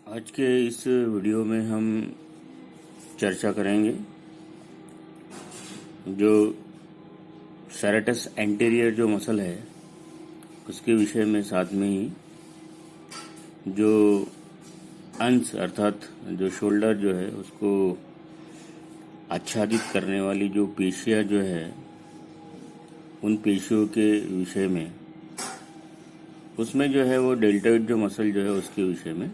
आज के इस वीडियो में हम चर्चा करेंगे जो सेरेटस एंटीरियर जो मसल है उसके विषय में, साथ में ही जो अंश अर्थात जो शोल्डर जो है उसको आच्छादित करने वाली जो पेशियां जो है उन पेशियों के विषय में, उसमें जो है वो डेल्टॉइड जो मसल जो है उसके विषय में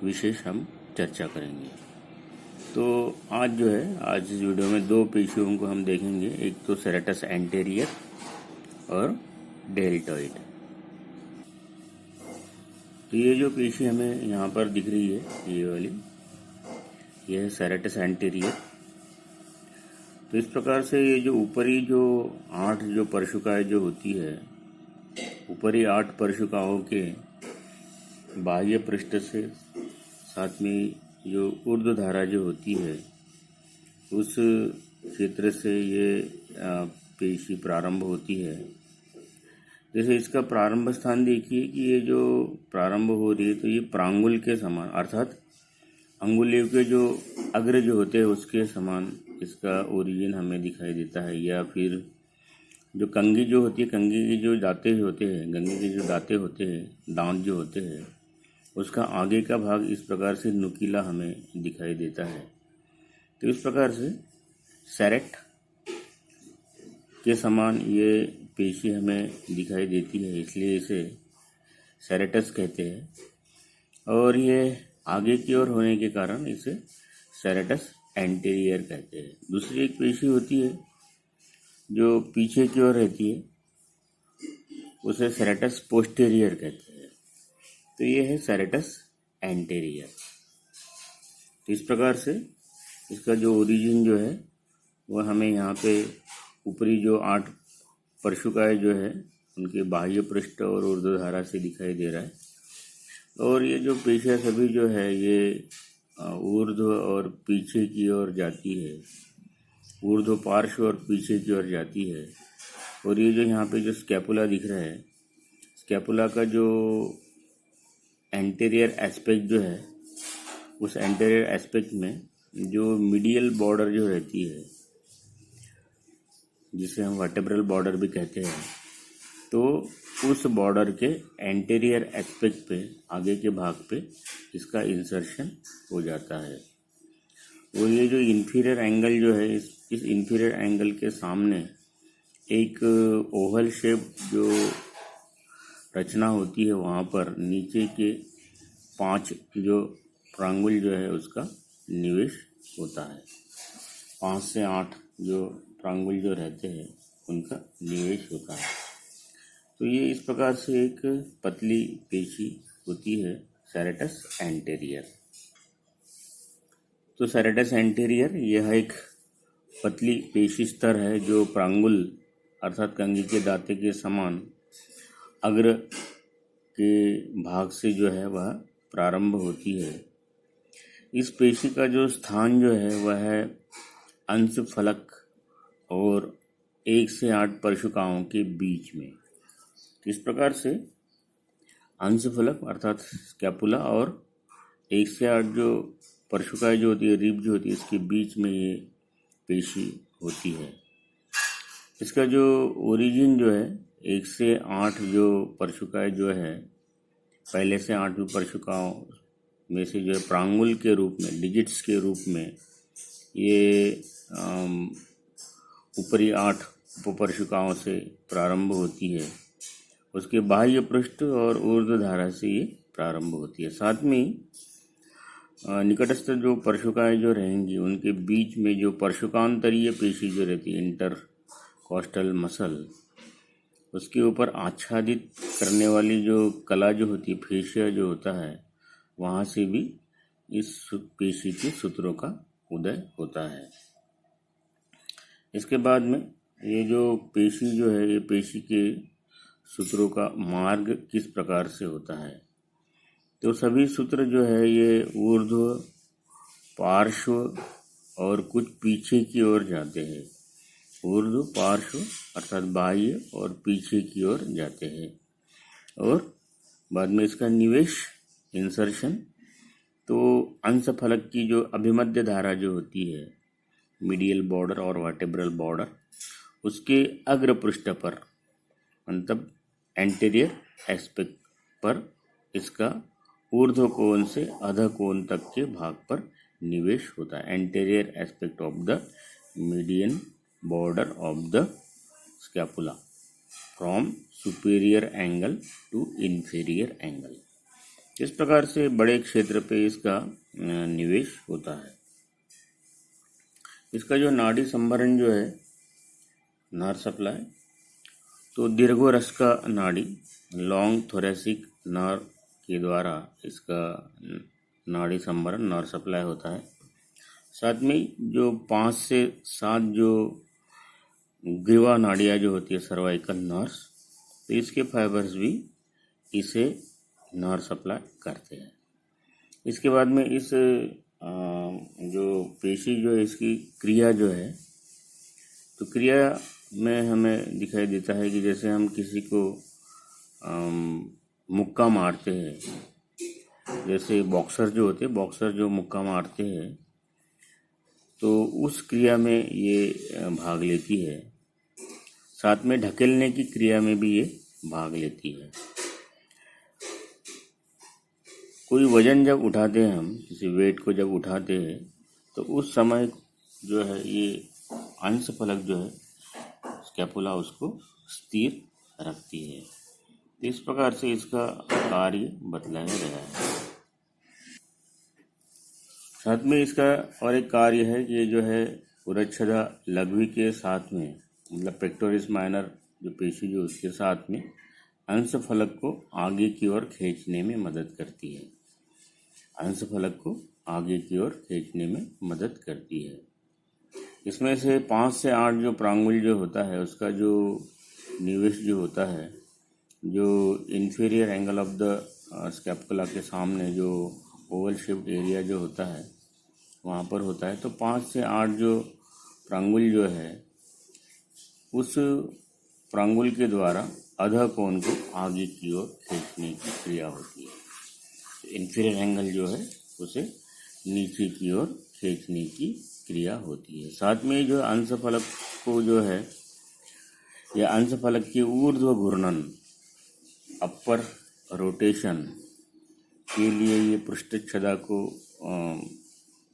विशेष हम चर्चा करेंगे। तो आज इस वीडियो में दो पेशियों को हम देखेंगे, एक तो सेरेटस एंटीरियर और डेल्टॉइड। तो ये जो पेशी हमें यहाँ पर दिख रही है, ये वाली, ये है सेरेटस एंटीरियर। तो इस प्रकार से ये जो ऊपरी जो 8 जो परशुकाएं जो होती है, ऊपरी 8 परशुकाओं के बाह्य पृष्ठ से साथ में जो ऊर्ध्वधारा जो होती है उस क्षेत्र से ये पेशी प्रारंभ होती है। जैसे इसका प्रारंभ स्थान देखिए कि ये जो प्रारंभ हो रही है तो ये प्रांगुल के समान, अर्थात अंगुलियों के जो अग्र जो होते हैं उसके समान इसका ओरिजिन हमें दिखाई देता है। या फिर जो कंघी जो होती है, कंघी के जो दांते होते हैं, कंघी के जो दांते होते हैं, दांत जो होते हैं, उसका आगे का भाग इस प्रकार से नुकीला हमें दिखाई देता है। तो इस प्रकार से सेरेट के समान ये पेशी हमें दिखाई देती है, इसलिए इसे सेरेटस कहते हैं। और ये आगे की ओर होने के कारण इसे सेरेटस एंटीरियर कहते हैं। दूसरी एक पेशी होती है जो पीछे की ओर रहती है, उसे सेरेटस पोस्टीरियर कहते हैं। तो ये है सेरेटस एंटीरियर। तो इस प्रकार से इसका जो ओरिजिन जो है वह हमें यहाँ पे ऊपरी जो 8 परशुकाएं जो है उनके बाह्य पृष्ठ और ऊर्ध्वधारा से दिखाई दे रहा है। और ये जो पेशियां सभी जो है ये ऊर्ध्व और पीछे की ओर जाती है, ऊर्ध्व पार्श्व और पीछे की ओर जाती है। और ये जो यहाँ पे जो स्कैपुला दिख रहा है, स्कैपुला का जो एंटीरियर एस्पेक्ट जो है, उस एंटीरियर एस्पेक्ट में जो मीडियल बॉर्डर जो रहती है, जिसे हम वर्टेब्रल बॉर्डर भी कहते हैं, तो उस बॉर्डर के एंटीरियर एस्पेक्ट पे, आगे के भाग पे इसका इंसर्शन हो जाता है। और ये जो इंफीरियर एंगल जो है, इस इंफीरियर एंगल के सामने एक ओवल शेप जो रचना होती है, वहाँ पर नीचे के 5 जो प्रांगुल जो है उसका निवेश होता है। 5 से 8 जो प्रांगुल जो रहते हैं उनका निवेश होता है। तो ये इस प्रकार से एक पतली पेशी होती है सेरेटस एंटीरियर। तो सेरेटस एंटीरियर यह एक पतली पेशी स्तर है जो प्रांगुल अर्थात कंघी के दांते के समान अग्र के भाग से जो है वह प्रारंभ होती है। इस पेशी का जो स्थान जो है वह है अंश फलक और 1 से 8 परशुकाओं के बीच में। इस प्रकार से अंश फलक अर्थात स्कैपुला और 1 से 8 जो परशुकाएं जो होती है, रिब जो होती है, इसके बीच में ये पेशी होती है। इसका जो ओरिजिन जो है 1 से 8 जो परशुकाएं जो है, पहले से 8 परशुकाओं में से जो है प्रांगुल के रूप में, डिजिट्स के रूप में ये ऊपरी 8 उपपरशुकाओं से प्रारंभ होती है। उसके बाह्य पृष्ठ और ऊर्ध्वधारा से ये प्रारंभ होती है। साथ में ही निकटस्थ जो परशुकाएं जो रहेंगी उनके बीच में जो परशुकांतरीय पेशी जो रहती है, इंटरकॉस्टल मसल, उसके ऊपर आच्छादित करने वाली जो कला जो होती है, फेशिया जो होता है, वहाँ से भी इस पेशी के सूत्रों का उदय होता है। इसके बाद में ये जो पेशी जो है, ये पेशी के सूत्रों का मार्ग किस प्रकार से होता है। तो सभी सूत्र जो है ये ऊर्ध्व, पार्श्व और कुछ पीछे की ओर जाते हैं। ऊर्ध्व, पार्श्व अर्थात बाह्य और पीछे की ओर जाते हैं। और बाद में इसका निवेश, इंसर्शन तो अंशफलक की जो अभिमध्य धारा जो होती है, मीडियल बॉर्डर और वर्टेब्रल बॉर्डर, उसके अग्र पृष्ठ पर मतलब एंटीरियर एस्पेक्ट पर इसका ऊर्ध्व कोण से अधः कोण तक के भाग पर निवेश होता है। Anterior aspect of the median border of the scapula from superior angle to inferior angle. इस प्रकार से बड़े क्षेत्र पे इसका निवेश होता है। इसका जो नाड़ी संभरण जो है, नर्व सप्लाई, तो दीर्घोरस का नाड़ी लॉन्ग थोरेसिक नर्व के द्वारा इसका नाड़ी संभरण नर्व सप्लाई होता है। साथ में जो 5 से 7 जो ग्रीवा नाड़ियाँ जो होती है, सर्वाइकल नर्व्स, तो इसके फाइबर्स भी इसे नर्व सप्लाई करते हैं। इसके बाद में इस जो पेशी जो है, इसकी क्रिया जो है, तो क्रिया में हमें दिखाई देता है कि जैसे हम किसी को मुक्का मारते हैं, जैसे बॉक्सर जो होते हैं, बॉक्सर जो मुक्का मारते हैं, तो उस क्रिया में ये भाग लेती है। साथ में ढकेलने की क्रिया में भी ये भाग लेती है। कोई वजन जब उठाते हैं हम, किसी वेट को जब उठाते हैं, तो उस समय जो है ये अंशफलक जो है, स्कैपुला, उसको स्थिर रखती है। इस प्रकार से इसका कार्य बतलाया गया है। साथ में इसका और एक कार्य है कि ये जो है उरच्छदा लघ्वी के साथ में, मतलब पेक्टोरिस माइनर जो पेशी जो उसके साथ में अंशफलक को आगे की ओर खींचने में मदद करती है। अंशफलक को आगे की ओर खींचने में मदद करती है। इसमें से 5 से 8 जो प्रांगुल जो होता है, उसका जो निवेश जो होता है, जो inferior angle of the scapula के सामने जो ओवल शेप्ड एरिया जो होता है, वहाँ पर होता है। तो 5 से 8 जो प्रांगुल जो है, उस प्रांगुल के द्वारा अधः कोण को आगे की ओर खींचने की क्रिया होती है। इंफीरियर एंगल जो है उसे नीचे की ओर खींचने की क्रिया होती है। साथ में जो अंशफलक को जो है, या अंशफलक की ऊर्ध्व घूर्णन, अपर रोटेशन के लिए ये पृष्ठच्छदा को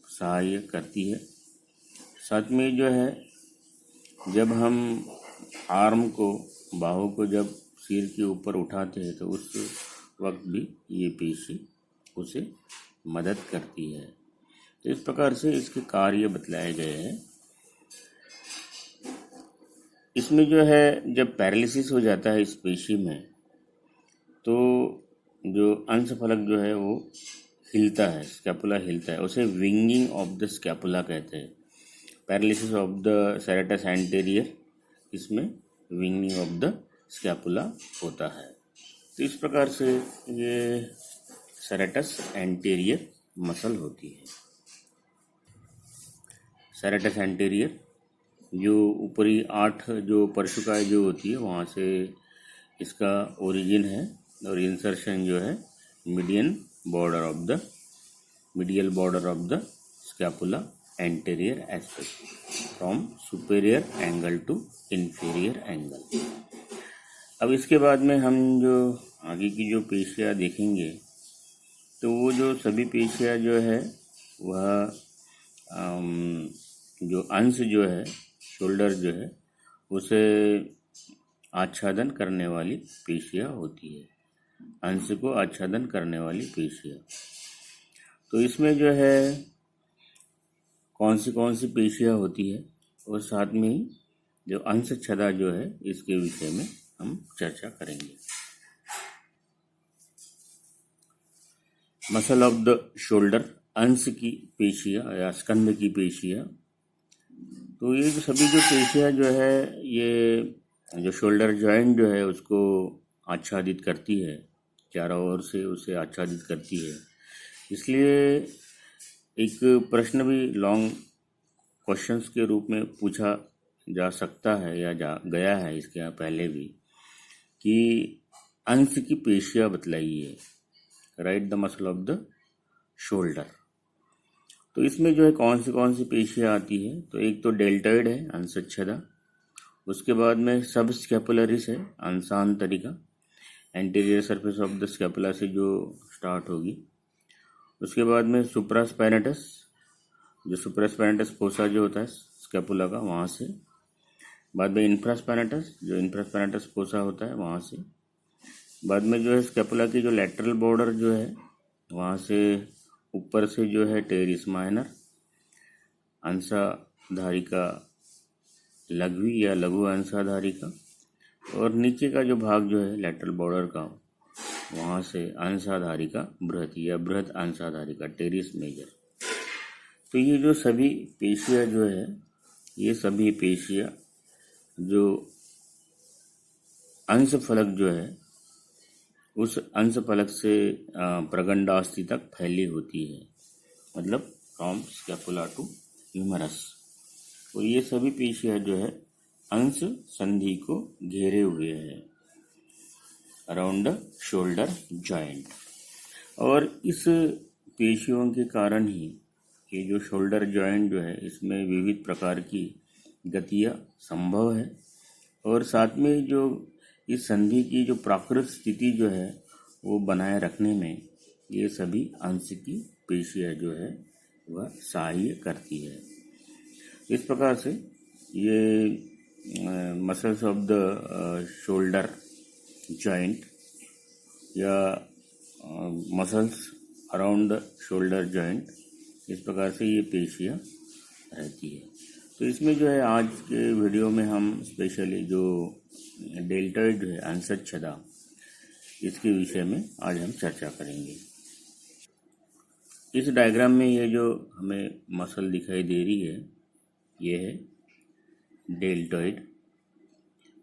सहाय्य करती है। साथ में जो है, जब हम आर्म को, बाहु को जब सिर के ऊपर उठाते हैं, तो उस वक्त भी ये पेशी उसे मदद करती है। तो इस प्रकार से इसके कार्य बतलाए गए हैं। इसमें जो है, जब पैरालिसिस हो जाता है इस पेशी में, तो जो अंशफलक जो है वो हिलता है, स्कैपुला हिलता है, उसे विंगिंग ऑफ द स्कैपुला कहते हैं। Paralysis of the serratus anterior, इसमें विंगिंग ऑफ द स्कैपुला होता है। तो इस प्रकार से ये सेरेटस एंटीरियर मसल होती है। सेरेटस एंटीरियर जो ऊपरी 8 जो परशुकाय जो होती है, वहाँ से इसका ओरिजिन है, और इंसर्शन जो है medial border of the scapula anterior aspect from superior angle to inferior angle. अब इसके बाद में हम जो आगे की जो पेशियाँ देखेंगे, तो वो जो सभी पेशियाँ जो है वह जो अंश जो है, शोल्डर जो है, उसे आच्छादन करने वाली पेशियाँ होती है। अंश को आच्छादन करने वाली पेशियाँ, तो इसमें जो है कौन सी पेशियाँ होती है, और साथ में ही जो अंश छदा जो है, इसके विषय में हम चर्चा करेंगे। मसल ऑफ द शोल्डर, अंश की पेशियाँ या स्कंध की पेशियाँ। तो ये जो सभी जो पेशियाँ जो है, ये जो शोल्डर जॉइंट जो है उसको आच्छादित करती है, चारों ओर से उसे आच्छादित करती है। इसलिए एक प्रश्न भी लॉन्ग क्वेश्चंस के रूप में पूछा जा सकता है या गया है इसके यहाँ पहले भी, कि अंश की पेशियाँ बतलाइए। Right the muscle of the shoulder. तो इसमें जो है कौन सी पेशियाँ आती है, तो एक तो डेल्टॉइड है अंशच्छदा, उसके बाद में सब स्कैपुलरिस है अंशांतरिका, anterior surface of the scapula से जो स्टार्ट होगी। उसके बाद में सुप्रास्पाइनेटस, जो सुप्रास्पाइनेटस फोसा जो होता है स्कैपुला का, वहाँ से। बाद में इंफ्रास्पाइनेटस, जो इंफ्रास्पाइनेटस फोसा होता है वहाँ से। बाद में जो है स्कैपुला की जो लैटरल बॉर्डर जो है वहाँ से ऊपर से जो है टेरिस माइनर, अंशाधारिका लघवी या लघु अंशाधारिका, और नीचे का जो भाग जो है लैटरल बॉर्डर का, वहाँ से अंशाधारिका बृहत या बृहत अंशाधारिका टेरिस मेजर। तो ये जो सभी पेशियाँ जो है, ये सभी पेशियाँ जो अंश फलक जो है उस अंश फलक से प्रगंडास्थि तक फैली होती है, मतलब फ्रॉम स्कैपुला टू ह्यूमरस। और ये सभी पेशियाँ जो है अंश संधि को घेरे हुए है अराउंड द शोल्डर जॉइंट। और इस पेशियों के कारण ही ये जो शोल्डर जॉइंट जो है इसमें विविध प्रकार की गतियाँ संभव है, और साथ में जो इस संधि की जो प्राकृत स्थिति जो है वो बनाए रखने में ये सभी अंश की पेशियाँ जो है वह सहाय करती है। इस प्रकार से ये muscles of the shoulder joint या muscles around the shoulder joint, इस प्रकार से ये पेशियाँ रहती है। तो इसमें जो है आज के वीडियो में हम स्पेशली जो डेल्टॉइड है अंशच्छदा, इसके विषय में आज हम चर्चा करेंगे। इस डायग्राम में ये जो हमें मसल दिखाई दे रही है ये है डेल्टॉइड।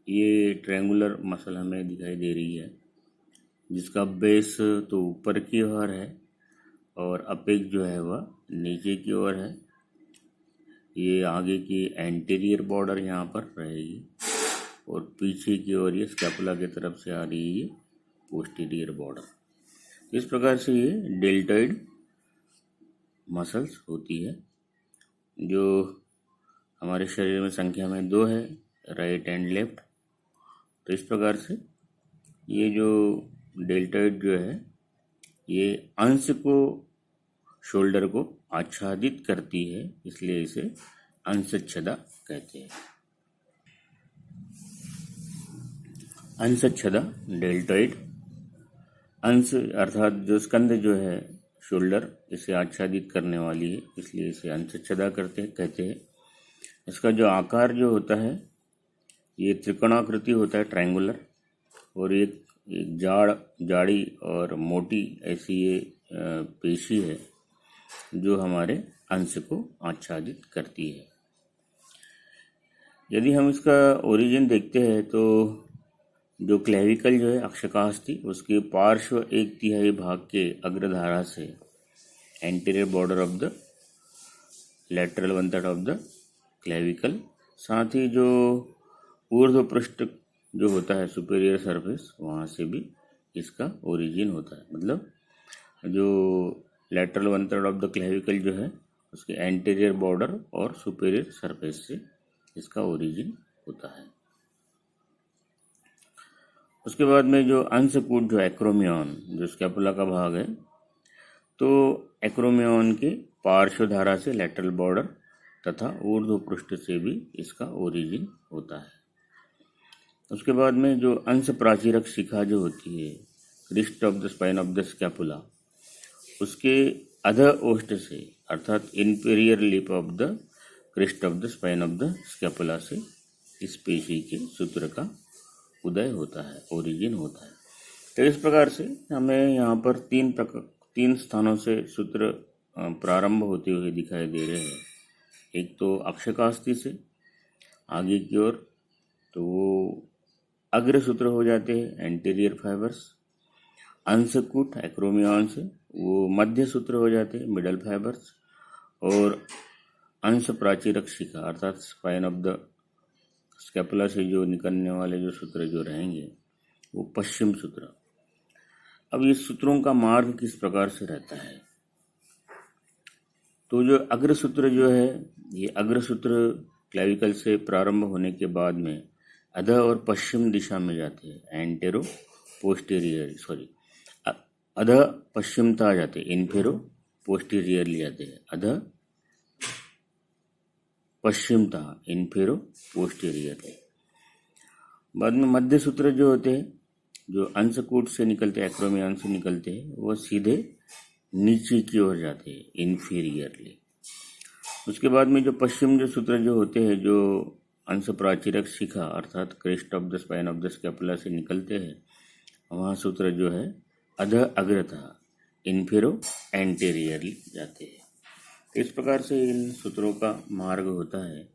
ये ट्रायंगुलर मसल हमें दिखाई दे रही है जिसका बेस तो ऊपर की ओर है और अपेक्स जो है वह नीचे की ओर है। ये आगे की एंटीरियर बॉर्डर यहाँ पर रहेगी और पीछे की ओर ये स्कैपुला की तरफ से आ रही है ये पोस्टीरियर बॉर्डर। इस प्रकार से ये डेल्टॉइड मसल्स होती है जो हमारे शरीर में संख्या में 2 है, राइट एंड लेफ्ट। तो इस प्रकार से ये जो डेल्टॉइड जो है ये अंश को, शोल्डर को आच्छादित करती है, इसलिए इसे अंशच्छदा कहते हैं। अंशच्छदा डेल्टॉइड, अंश अर्थात जो स्कंध जो है शोल्डर, इसे आच्छादित करने वाली है, इसलिए इसे अंशच्छदा कहते हैं। इसका जो आकार जो होता है ये त्रिकोणाकृति होता है, ट्रायंगुलर, और एक जाड़ी और मोटी ऐसी ये पेशी है जो हमारे अंश को आच्छादित करती है। यदि हम इसका ओरिजिन देखते हैं तो जो क्लेविकल जो है अक्षकास्थि, उसके पार्श्व 1/3 भाग के अग्रधारा से anterior border of the lateral 1/3 of the clavicle, साथ ही जो ऊर्ध्व पृष्ठ जो होता है सुपेरियर सरफेस, वहाँ से भी इसका ओरिजिन होता है। मतलब जो लेटरल 1/3 ऑफ द क्लेविकल जो है उसके एंटीरियर बॉर्डर और सुपेरियर सरफेस से इसका ओरिजिन होता है। उसके बाद में जो अंशकूट जो एक्रोमियन जो स्कैपुला का भाग है, तो एक्रोमियन के पार्श्वधारा से लेटरल बॉर्डर तथा ऊर्ध्व पृष्ठ से भी इसका ओरिजिन होता है। उसके बाद में जो अंश प्राचीरक शिखा जो होती है, crest of the spine of the scapula, उसके अध ओष्ठ से अर्थात inferior lip of the crest of the spine of the scapula से इस पेशी के सूत्र का उदय होता है, ओरिजिन होता है। तो इस प्रकार से हमें यहाँ पर 3 स्थानों से सूत्र प्रारंभ होते हुए दिखाई दे रहे हैं। एक तो अक्षकास्थि से आगे की ओर, तो वो अग्र सूत्र हो जाते हैं एंटीरियर फाइबर्स। अंशकूट एक्रोमियन से वो मध्य सूत्र हो जाते हैं मिडल फाइबर्स, और अंश प्राचीरक शिखा अर्थात स्पाइन ऑफ द स्कैपुला से जो निकलने वाले जो सूत्र जो रहेंगे वो पश्चिम सूत्र। अब ये सूत्रों का मार्ग किस प्रकार से रहता है, तो जो अग्रसूत्र जो है, ये अग्रसूत्र क्लेविकल से प्रारंभ होने के बाद में अध और पश्चिम दिशा में जाते हैं, एंटेरो पोस्टीरियर, सॉरी, अध पश्चिमता जाते हैं, इन्फेरो पोस्टीरियरली जाते हैं, अध पश्चिमता, इन्फेरो पोस्टीरियरली। बाद में मध्य सूत्र जो होते हैं, जो अंशकूट से निकलते हैं, एक्रोमियन से निकलते हैं, वो सीधे नीचे की ओर जाते हैं, इन्फीरियरली। उसके बाद में जो पश्चिम जो सूत्र जो होते हैं, जो अंश प्राचीरक शिखा अर्थात crest of the spine of the scapula से निकलते हैं, वहाँ सूत्र जो है अध अग्रता, इन्फेरो एंटेरियरली जाते हैं। इस प्रकार से इन सूत्रों का मार्ग होता है।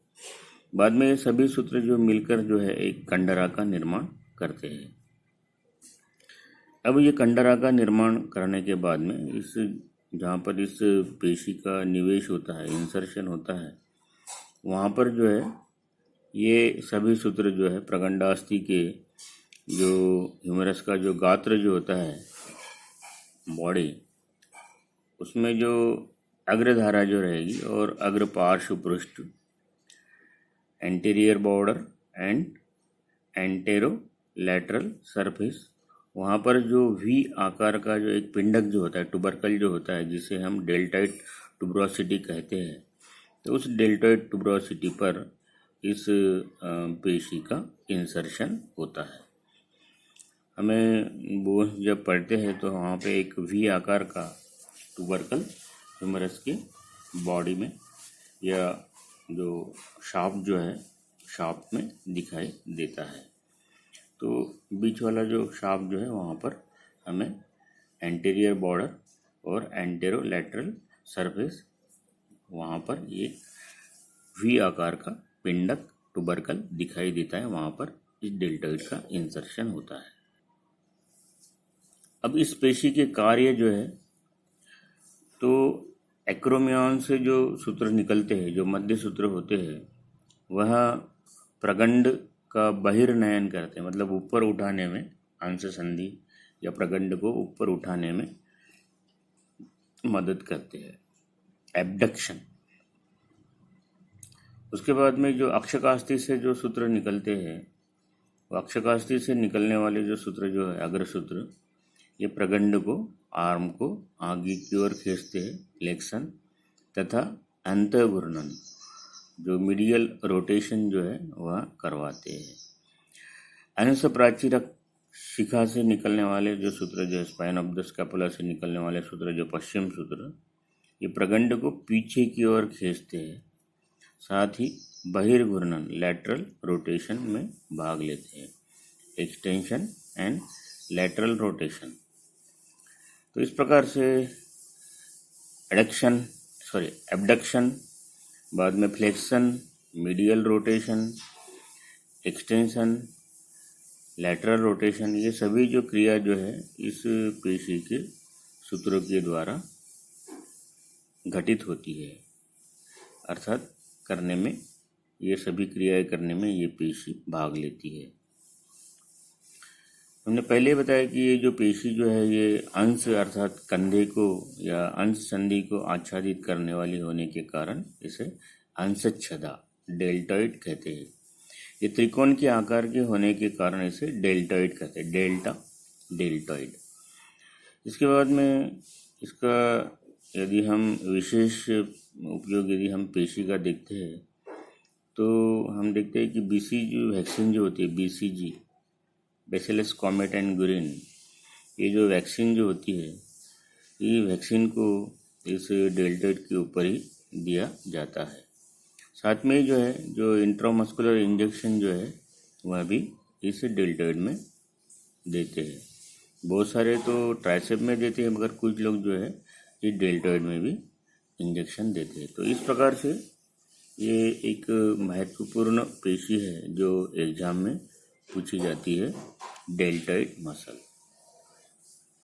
बाद में ये सभी सूत्र जो मिलकर जो है एक कंडरा का निर्माण करते हैं। अब ये कंडरा का निर्माण करने के बाद में इस जहाँ पर इस पेशी का निवेश होता है, इंसर्शन होता है, वहाँ पर जो है ये सभी सूत्र जो है प्रगंडास्थि के जो ह्यूमरस का जो गात्र जो होता है, बॉडी, उसमें जो अग्रधारा जो रहेगी और अग्र पार्श्व पृष्ठ, anterior border and anterolateral surface, वहाँ पर जो वी आकार का जो एक पिंडक जो होता है, टुबरकल जो होता है, जिसे हम डेल्टॉइड टुबरोसिटी कहते हैं, तो उस डेल्टॉइड टुबरोसिटी पर इस पेशी का इंसर्शन होता है। हमें वो जब पढ़ते हैं तो वहाँ पे एक वी आकार का टुबरकल ह्यूमरस की बॉडी में या जो शाफ्ट जो है, शाफ्ट में दिखाई देता है। तो बीच वाला जो शाफ्ट जो है वहाँ पर हमें एंटीरियर बॉर्डर और एंटेरो लैटरल सरफेस, वहाँ पर ये वी आकार का पिंडक टुबरकल दिखाई देता है, वहाँ पर इस डेल्टॉइड का इंसर्शन होता है। अब इस पेशी के कार्य जो है, तो एक्रोमियन से जो सूत्र निकलते हैं, जो मध्य सूत्र होते हैं, वह प्रगंड का बहिर्नयन करते हैं, मतलब ऊपर उठाने में, अंश संधि या प्रगंड को ऊपर उठाने में मदद करते हैं, एब्डक्शन। उसके बाद में जो अक्षकास्थि से जो सूत्र निकलते हैं, वो अक्षकास्थि से निकलने वाले जो सूत्र जो है अग्रसूत्र, ये प्रगंड को, आर्म को आगे की ओर खींचते हैं, फ्लेक्शन, तथा अंतःघूर्णन, जो मीडियल रोटेशन जो है वह करवाते हैं। अंश प्राचीरक शिखा से निकलने वाले जो सूत्र जो है, स्पाइन ऑफ द स्कैपुला से निकलने वाले सूत्र जो पश्चिम सूत्र, ये प्रगंड को पीछे की ओर खींचते हैं, साथ ही बहिर्घूर्णन, लैटरल रोटेशन में भाग लेते हैं, एक्सटेंशन एंड लैटरल रोटेशन। तो इस प्रकार से एब्डक्शन, बाद में flexion, medial rotation, extension, lateral rotation, ये सभी जो क्रिया जो है इस पेशी के सूत्रों के द्वारा घटित होती है, अर्थात करने में, ये सभी क्रियाएं करने में ये पेशी भाग लेती है। हमने पहले बताया कि ये जो पेशी जो है ये अंश अर्थात कंधे को या अंश संधि को आच्छादित करने वाली होने के कारण इसे अंशच्छदा, डेल्टॉइड कहते हैं। ये त्रिकोण के आकार के होने के कारण इसे डेल्टॉइड कहते हैं, डेल्टॉइड। इसके बाद में इसका यदि हम विशेष उपयोग यदि हम पेशी का देखते हैं, तो हम देखते हैं कि बीसीजी वैक्सीन जो होती है, BCG, bacillus comet and Guerin, ये जो वैक्सीन जो होती है, ये वैक्सीन को इस डेल्टॉइड के ऊपर ही दिया जाता है। साथ में जो है जो इंट्रामस्कुलर इंजेक्शन जो है वह भी इस डेल्टॉइड में देते हैं। बहुत सारे तो ट्राइसेप में देते हैं, मगर कुछ लोग जो है ये डेल्टॉइड में भी इंजेक्शन देते हैं। तो इस प्रकार से ये एक महत्वपूर्ण पेशी है जो एग्जाम में पूछी जाती है, डेल्टॉइड मसल।